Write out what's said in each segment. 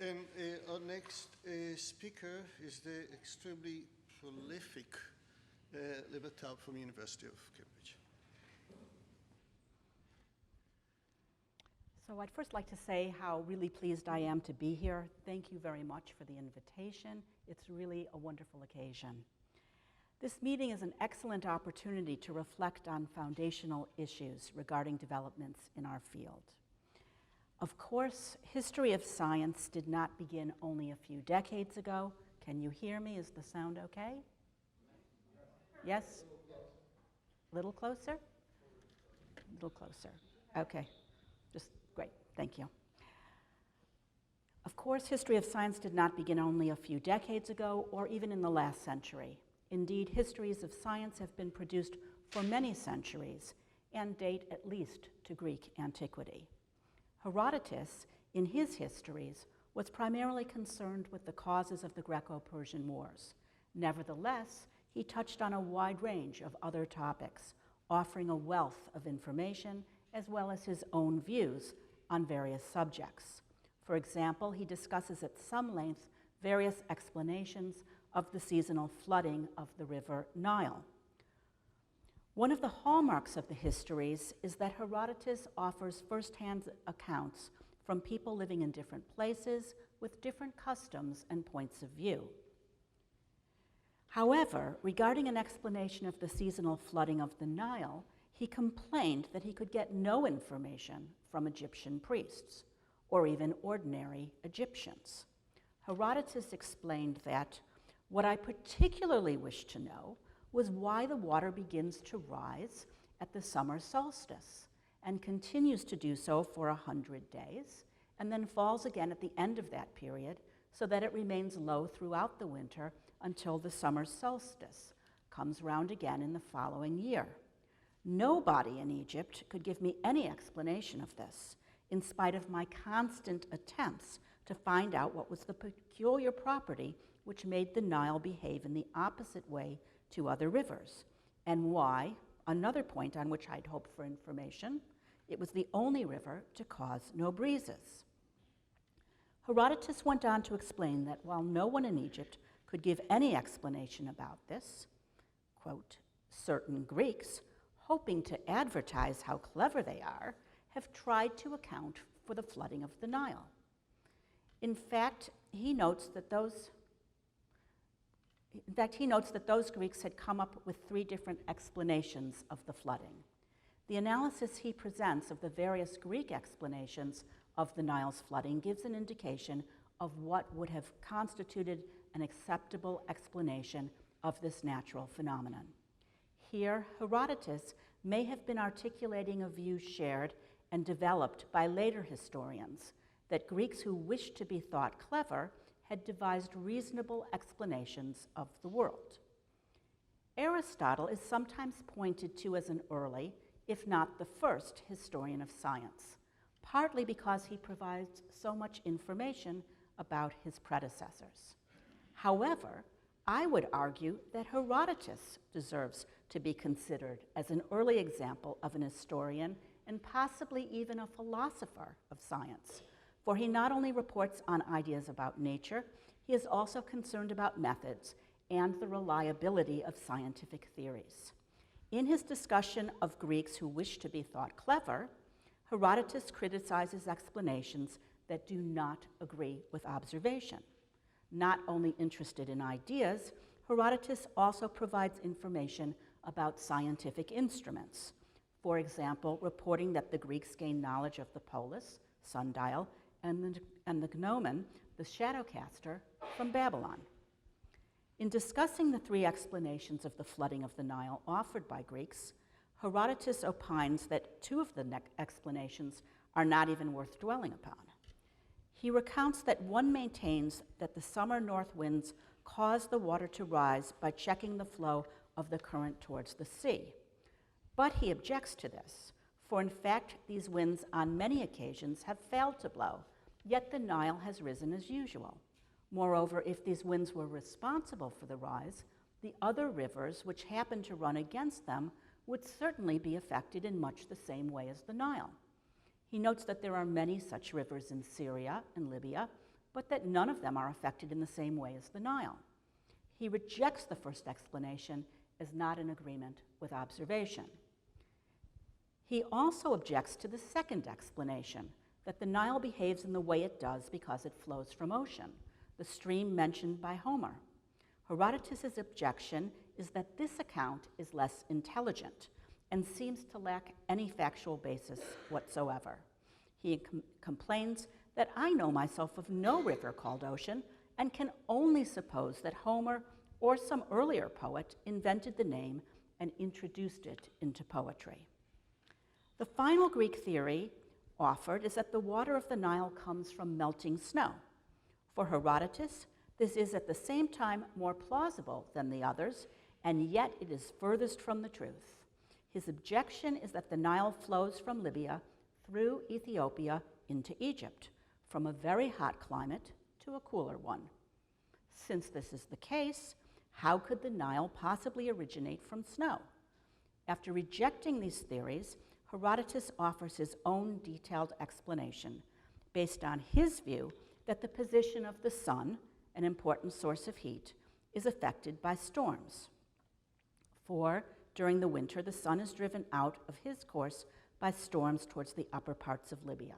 And our next speaker is the extremely prolific Taub from University of Cambridge. So I'd first like to say how really pleased I am to be here. Thank you very much for the invitation. It's really a wonderful occasion. This meeting is an excellent opportunity to reflect on foundational issues regarding developments in our field. Of course, history of science did not begin only a few decades ago. Can you hear me? Is the sound okay? Yes? A little closer? A little closer. Okay. Just great. Thank you. Of course, history of science did not begin only a few decades ago or even in the last century. Indeed, histories of science have been produced for many centuries and date at least to Greek antiquity. Herodotus, in his histories, was primarily concerned with the causes of the Greco-Persian Wars. Nevertheless, he touched on a wide range of other topics, offering a wealth of information as well as his own views on various subjects. For example, he discusses at some length various explanations of the seasonal flooding of the river Nile. One of the hallmarks of the histories is that Herodotus offers first-hand accounts from people living in different places with different customs and points of view. However, regarding an explanation of the seasonal flooding of the Nile, he complained that he could get no information from Egyptian priests, or even ordinary Egyptians. Herodotus explained that, "What I particularly wished to know was why the water begins to rise at the summer solstice and continues to do so for 100 days, and then falls again at the end of that period so that it remains low throughout the winter until the summer solstice comes round again in the following year. Nobody in Egypt could give me any explanation of this, in spite of my constant attempts to find out what was the peculiar property which made the Nile behave in the opposite way to other rivers, and why, another point on which I'd hoped for information, it was the only river to cause no breezes." Herodotus went on to explain that while no one in Egypt could give any explanation about this, quote, "certain Greeks, hoping to advertise how clever they are, have tried to account for the flooding of the Nile." In fact, he notes that those Greeks had come up with 3 different explanations of the flooding. The analysis he presents of the various Greek explanations of the Nile's flooding gives an indication of what would have constituted an acceptable explanation of this natural phenomenon. Here, Herodotus may have been articulating a view shared and developed by later historians, that Greeks who wished to be thought clever had devised reasonable explanations of the world. Aristotle is sometimes pointed to as an early, if not the first, historian of science, partly because he provides so much information about his predecessors. However, I would argue that Herodotus deserves to be considered as an early example of an historian and possibly even a philosopher of science, for he not only reports on ideas about nature, he is also concerned about methods and the reliability of scientific theories. In his discussion of Greeks who wish to be thought clever, Herodotus criticizes explanations that do not agree with observation. Not only interested in ideas, Herodotus also provides information about scientific instruments. For example, reporting that the Greeks gained knowledge of the polis, sundial, and the gnomon, the shadowcaster, from Babylon. In discussing the 3 explanations of the flooding of the Nile offered by Greeks, Herodotus opines that 2 of the explanations are not even worth dwelling upon. He recounts that one maintains that the summer north winds cause the water to rise by checking the flow of the current towards the sea. But he objects to this, for in fact these winds on many occasions have failed to blow, yet the Nile has risen as usual. Moreover, if these winds were responsible for the rise, the other rivers which happen to run against them would certainly be affected in much the same way as the Nile. He notes that there are many such rivers in Syria and Libya, but that none of them are affected in the same way as the Nile. He rejects the first explanation as not in agreement with observation. He also objects to the second explanation, that the Nile behaves in the way it does because it flows from ocean, the stream mentioned by Homer. Herodotus's objection is that this account is less intelligent and seems to lack any factual basis whatsoever. He complains that I know myself of no river called ocean and can only suppose that Homer or some earlier poet invented the name and introduced it into poetry. The final Greek theory offered is that the water of the Nile comes from melting snow. For Herodotus, this is at the same time more plausible than the others, and yet it is furthest from the truth. His objection is that the Nile flows from Libya through Ethiopia into Egypt, from a very hot climate to a cooler one. Since this is the case, how could the Nile possibly originate from snow? After rejecting these theories, Herodotus offers his own detailed explanation based on his view that the position of the sun, an important source of heat, is affected by storms. For during the winter, the sun is driven out of his course by storms towards the upper parts of Libya.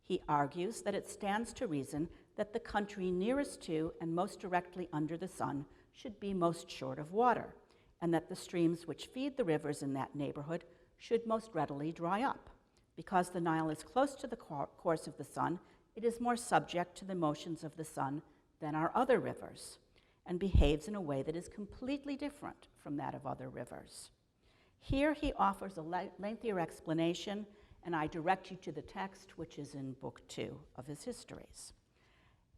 He argues that it stands to reason that the country nearest to and most directly under the sun should be most short of water, and that the streams which feed the rivers in that neighborhood should most readily dry up. Because the Nile is close to the course of the sun, it is more subject to the motions of the sun than are other rivers, and behaves in a way that is completely different from that of other rivers. Here he offers a lengthier explanation, and I direct you to the text, which is in Book 2 of his Histories.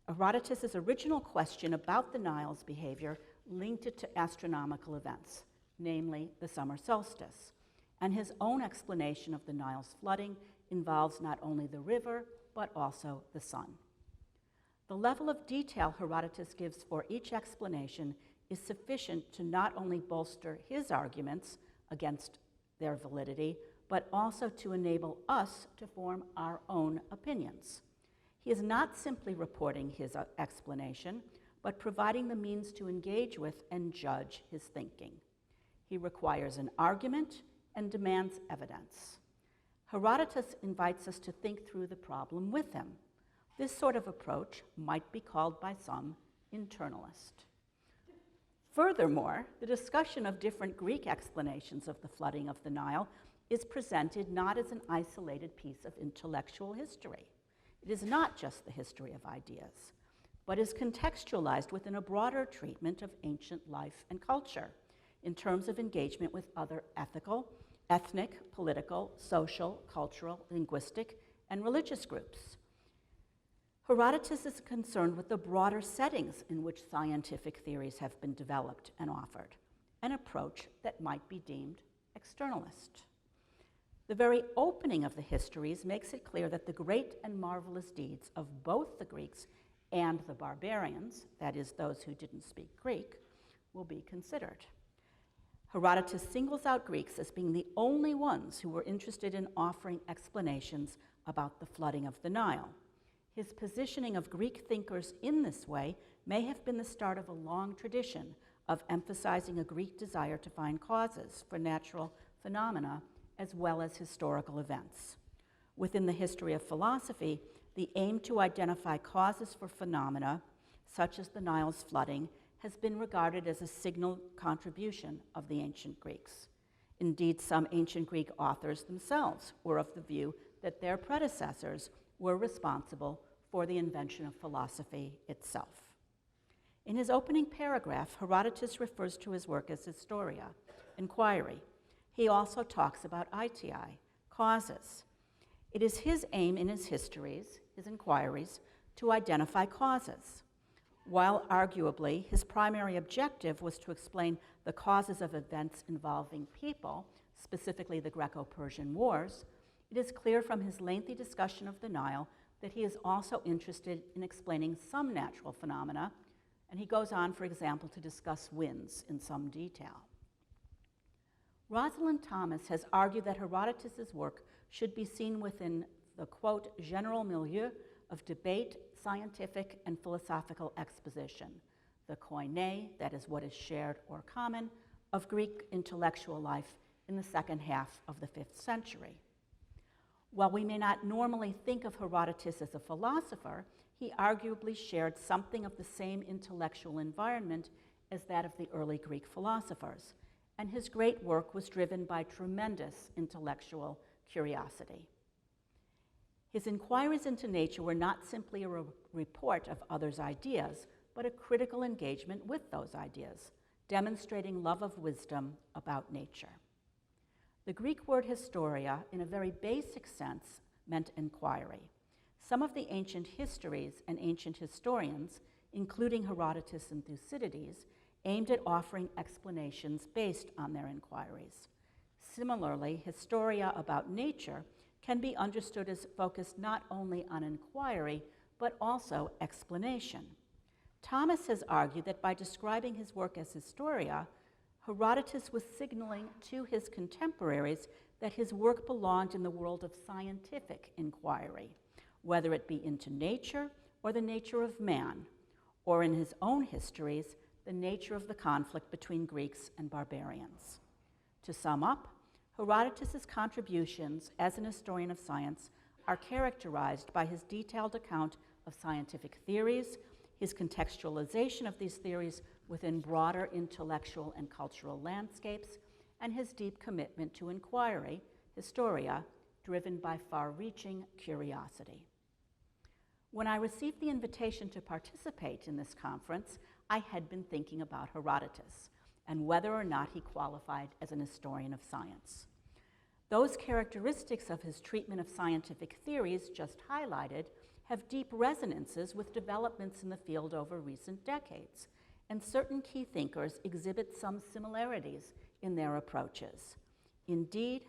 Herodotus' original question about the Nile's behavior linked it to astronomical events, namely the summer solstice, and his own explanation of the Nile's flooding involves not only the river, but also the sun. The level of detail Herodotus gives for each explanation is sufficient to not only bolster his arguments against their validity, but also to enable us to form our own opinions. He is not simply reporting his explanation, but providing the means to engage with and judge his thinking. He requires an argument and demands evidence. Herodotus invites us to think through the problem with him. This sort of approach might be called by some internalist. Furthermore, the discussion of different Greek explanations of the flooding of the Nile is presented not as an isolated piece of intellectual history. It is not just the history of ideas, but is contextualized within a broader treatment of ancient life and culture in terms of engagement with other ethical, ethnic, political, social, cultural, linguistic, and religious groups. Herodotus is concerned with the broader settings in which scientific theories have been developed and offered, an approach that might be deemed externalist. The very opening of the histories makes it clear that the great and marvelous deeds of both the Greeks and the barbarians, that is, those who didn't speak Greek, will be considered. Herodotus singles out Greeks as being the only ones who were interested in offering explanations about the flooding of the Nile. His positioning of Greek thinkers in this way may have been the start of a long tradition of emphasizing a Greek desire to find causes for natural phenomena as well as historical events. Within the history of philosophy, the aim to identify causes for phenomena, such as the Nile's flooding, has been regarded as a signal contribution of the ancient Greeks. Indeed, some ancient Greek authors themselves were of the view that their predecessors were responsible for the invention of philosophy itself. In his opening paragraph, Herodotus refers to his work as historia, inquiry. He also talks about iti, causes. It is his aim in his histories, his inquiries, to identify causes. While arguably his primary objective was to explain the causes of events involving people, specifically the Greco-Persian Wars, it is clear from his lengthy discussion of the Nile that he is also interested in explaining some natural phenomena, and he goes on, for example, to discuss winds in some detail. Rosalind Thomas has argued that Herodotus' work should be seen within the, quote, general milieu of debate, scientific and philosophical exposition, the koine, that is what is shared or common, of Greek intellectual life in the second half of the 5th century. While we may not normally think of Herodotus as a philosopher, he arguably shared something of the same intellectual environment as that of the early Greek philosophers, and his great work was driven by tremendous intellectual curiosity. His inquiries into nature were not simply a report of others' ideas, but a critical engagement with those ideas, demonstrating love of wisdom about nature. The Greek word historia, in a very basic sense, meant inquiry. Some of the ancient histories and ancient historians, including Herodotus and Thucydides, aimed at offering explanations based on their inquiries. Similarly, historia about nature can be understood as focused not only on inquiry, but also explanation. Thomas has argued that by describing his work as historia, Herodotus was signaling to his contemporaries that his work belonged in the world of scientific inquiry, whether it be into nature or the nature of man, or in his own histories, the nature of the conflict between Greeks and barbarians. To sum up, Herodotus' contributions as an historian of science are characterized by his detailed account of scientific theories, his contextualization of these theories within broader intellectual and cultural landscapes, and his deep commitment to inquiry, historia, driven by far-reaching curiosity. When I received the invitation to participate in this conference, I had been thinking about Herodotus and whether or not he qualified as an historian of science. Those characteristics of his treatment of scientific theories just highlighted have deep resonances with developments in the field over recent decades, and certain key thinkers exhibit some similarities in their approaches. Indeed,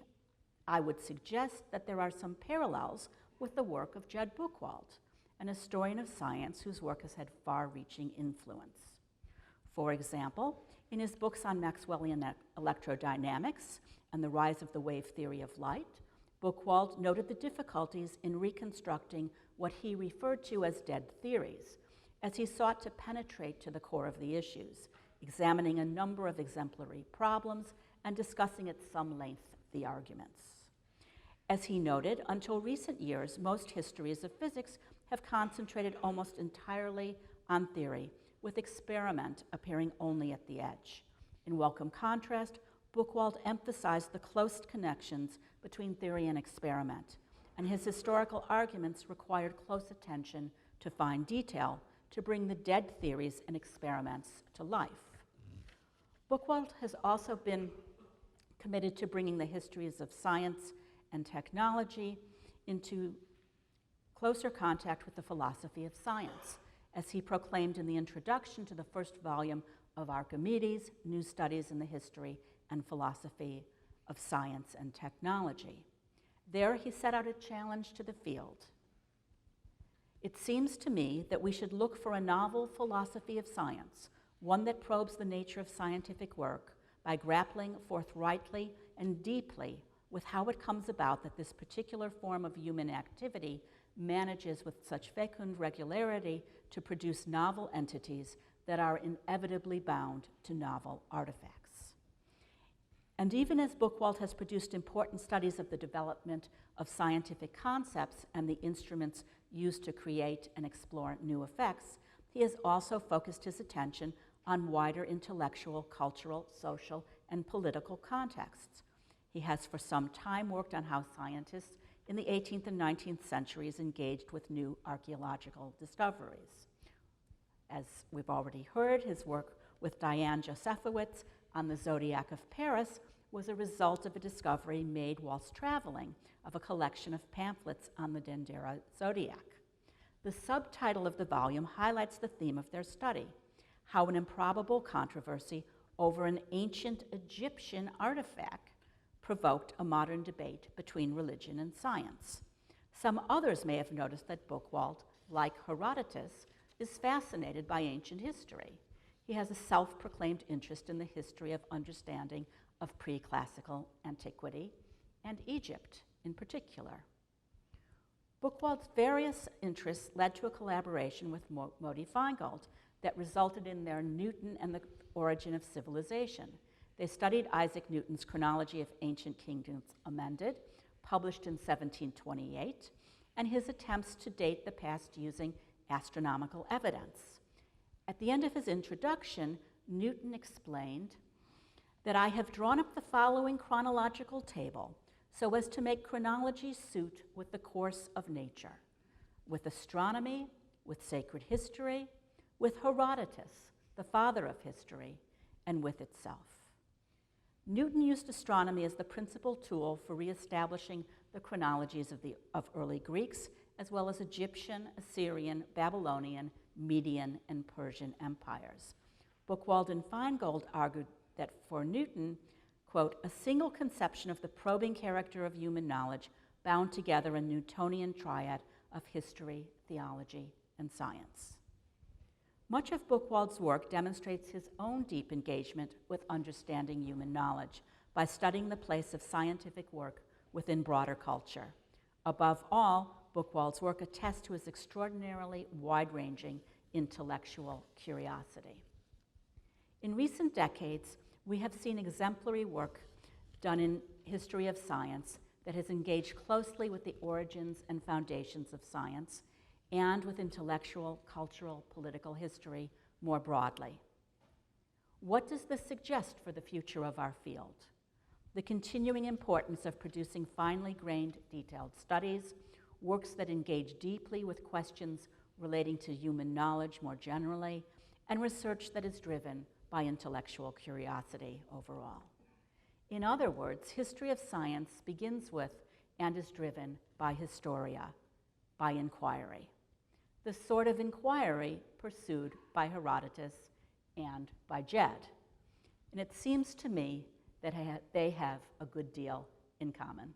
I would suggest that there are some parallels with the work of Jed Buchwald, an historian of science whose work has had far-reaching influence. For example, in his books on Maxwellian electrodynamics and the rise of the wave theory of light, Buchwald noted the difficulties in reconstructing what he referred to as dead theories, as he sought to penetrate to the core of the issues, examining a number of exemplary problems and discussing at some length the arguments. As he noted, until recent years, most histories of physics have concentrated almost entirely on theory, with experiment appearing only at the edge. In welcome contrast, Buchwald emphasized the close connections between theory and experiment, and his historical arguments required close attention to fine detail to bring the dead theories and experiments to life. Buchwald has also been committed to bringing the histories of science and technology into closer contact with the philosophy of science, as he proclaimed in the introduction to the first volume of Archimedes, New Studies in the History and Philosophy of Science and Technology. There he set out a challenge to the field. It seems to me that we should look for a novel philosophy of science, one that probes the nature of scientific work by grappling forthrightly and deeply with how it comes about that this particular form of human activity manages with such fecund regularity to produce novel entities that are inevitably bound to novel artifacts. And even as Buchwald has produced important studies of the development of scientific concepts and the instruments used to create and explore new effects, he has also focused his attention on wider intellectual, cultural, social, and political contexts. He has for some time worked on how scientists in the 18th and 19th centuries engaged with new archaeological discoveries. As we've already heard, his work with Diane Josefowitz on the zodiac of Paris was a result of a discovery made whilst traveling of a collection of pamphlets on the Dendera zodiac. The subtitle of the volume highlights the theme of their study, how an improbable controversy over an ancient Egyptian artifact provoked a modern debate between religion and science. Some others may have noticed that Buchwald, like Herodotus, is fascinated by ancient history. He has a self-proclaimed interest in the history of understanding of pre-classical antiquity and Egypt in particular. Buchwald's various interests led to a collaboration with Modi Feingold that resulted in their Newton and the Origin of Civilization. They studied Isaac Newton's Chronology of Ancient Kingdoms Amended, published in 1728, and his attempts to date the past using astronomical evidence. At the end of his introduction, Newton explained that I have drawn up the following chronological table so as to make chronology suit with the course of nature, with astronomy, with sacred history, with Herodotus, the father of history, and with itself. Newton used astronomy as the principal tool for reestablishing the chronologies of early Greeks, as well as Egyptian, Assyrian, Babylonian, Median, and Persian empires. Buchwald and Feingold argued that for Newton, quote, a single conception of the probing character of human knowledge bound together a Newtonian triad of history, theology, and science. Much of Buchwald's work demonstrates his own deep engagement with understanding human knowledge by studying the place of scientific work within broader culture. Above all, Buchwald's work attests to his extraordinarily wide-ranging intellectual curiosity. In recent decades, we have seen exemplary work done in history of science that has engaged closely with the origins and foundations of science and with intellectual, cultural, political history more broadly. What does this suggest for the future of our field? The continuing importance of producing finely grained, detailed studies, works that engage deeply with questions relating to human knowledge more generally, and research that is driven by intellectual curiosity overall. In other words, history of science begins with and is driven by historia, by inquiry. The sort of inquiry pursued by Herodotus and by Jed. And it seems to me that they have a good deal in common.